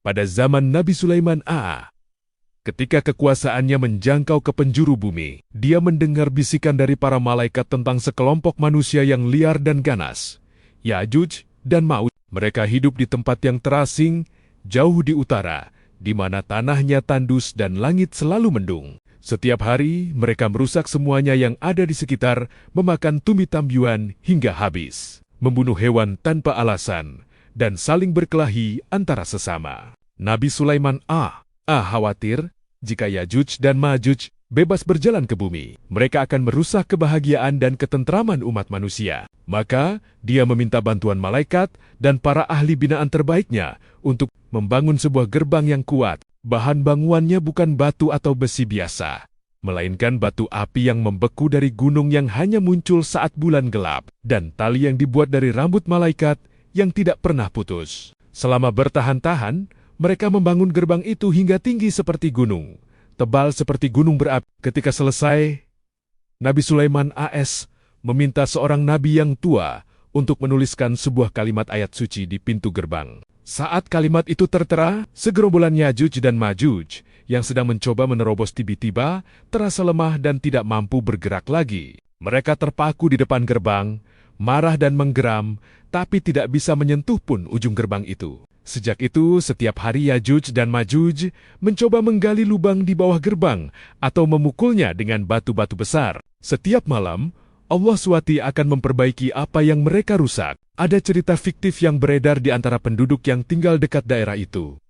Pada zaman Nabi Sulaiman ketika kekuasaannya menjangkau ke penjuru bumi, dia mendengar bisikan dari para malaikat tentang sekelompok manusia yang liar dan ganas, Ya'juj dan Ma'juj. Mereka hidup di tempat yang terasing, jauh di utara, di mana tanahnya tandus dan langit selalu mendung. Setiap hari, mereka merusak semuanya yang ada di sekitar, memakan tumit tambyuan hingga habis, membunuh hewan tanpa alasan, dan saling berkelahi antara sesama. Nabi Sulaiman khawatir jika Ya'juj dan Ma'juj bebas berjalan ke bumi, mereka akan merusak kebahagiaan dan ketentraman umat manusia. Maka, dia meminta bantuan malaikat dan para ahli binaan terbaiknya untuk membangun sebuah gerbang yang kuat. Bahan bangunannya bukan batu atau besi biasa, melainkan batu api yang membeku dari gunung yang hanya muncul saat bulan gelap, dan tali yang dibuat dari rambut malaikat yang tidak pernah putus. Selama bertahan-tahan, mereka membangun gerbang itu hingga tinggi seperti gunung, tebal seperti gunung berapi. Ketika selesai, Nabi Sulaiman meminta seorang nabi yang tua untuk menuliskan sebuah kalimat ayat suci di pintu gerbang. Saat kalimat itu tertera, segerombolan Ya'juj dan Ma'juj yang sedang mencoba menerobos tiba-tiba terasa lemah dan tidak mampu bergerak lagi. Mereka terpaku di depan gerbang, marah dan menggeram, tapi tidak bisa menyentuh pun ujung gerbang itu. Sejak itu, setiap hari Ya'juj dan Ma'juj mencoba menggali lubang di bawah gerbang atau memukulnya dengan batu-batu besar. Setiap malam, Allah SWT akan memperbaiki apa yang mereka rusak. Ada cerita fiktif yang beredar di antara penduduk yang tinggal dekat daerah itu.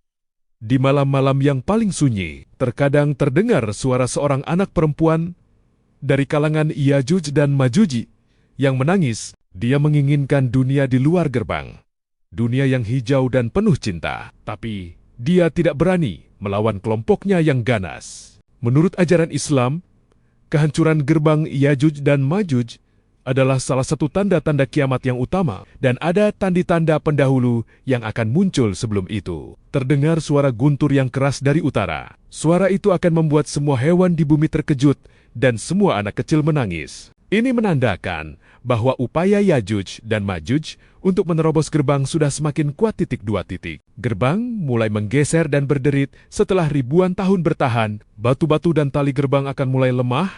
Di malam-malam yang paling sunyi, terkadang terdengar suara seorang anak perempuan dari kalangan Ya'juj dan Ma'juj yang menangis. Dia menginginkan dunia di luar gerbang. Dunia yang hijau dan penuh cinta, tapi dia tidak berani melawan kelompoknya yang ganas. Menurut ajaran Islam, kehancuran gerbang Ya'juj dan Ma'juj adalah salah satu tanda-tanda kiamat yang utama, dan ada tanda-tanda pendahulu yang akan muncul sebelum itu. Terdengar suara guntur yang keras dari utara. Suara itu akan membuat semua hewan di bumi terkejut dan semua anak kecil menangis. Ini menandakan bahwa upaya Ya'juj dan Ma'juj untuk menerobos gerbang sudah semakin kuat. Gerbang mulai menggeser dan berderit. Setelah ribuan tahun bertahan, batu-batu dan tali gerbang akan mulai lemah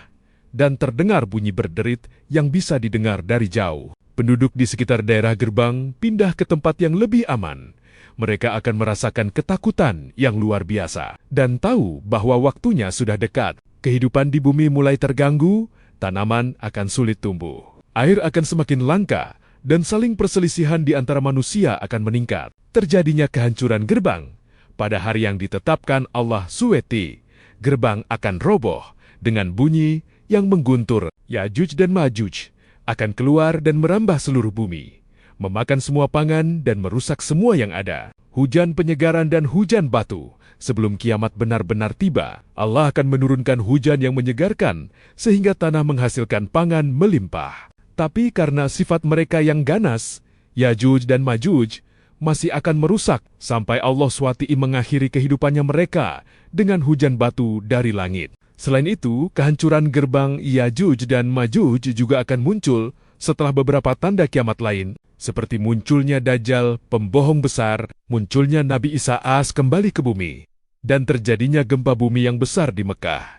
dan terdengar bunyi berderit yang bisa didengar dari jauh. Penduduk di sekitar daerah gerbang pindah ke tempat yang lebih aman. Mereka akan merasakan ketakutan yang luar biasa dan tahu bahwa waktunya sudah dekat. Kehidupan di bumi mulai terganggu. Tanaman akan sulit tumbuh, air akan semakin langka, dan saling perselisihan di antara manusia akan meningkat. Terjadinya kehancuran gerbang. Pada hari yang ditetapkan Allah SWT, gerbang akan roboh dengan bunyi yang mengguntur. Ya'juj dan Ma'juj akan keluar dan merambah seluruh bumi, memakan semua pangan dan merusak semua yang ada. Hujan penyegaran dan hujan batu. Sebelum kiamat benar-benar tiba, Allah akan menurunkan hujan yang menyegarkan sehingga tanah menghasilkan pangan melimpah. Tapi karena sifat mereka yang ganas, Ya'juj dan Ma'juj masih akan merusak sampai Allah SWT mengakhiri kehidupannya mereka dengan hujan batu dari langit. Selain itu, kehancuran gerbang Ya'juj dan Ma'juj juga akan muncul setelah beberapa tanda kiamat lain, seperti munculnya Dajjal, pembohong besar, munculnya Nabi Isa kembali ke bumi, dan terjadinya gempa bumi yang besar di Mekah.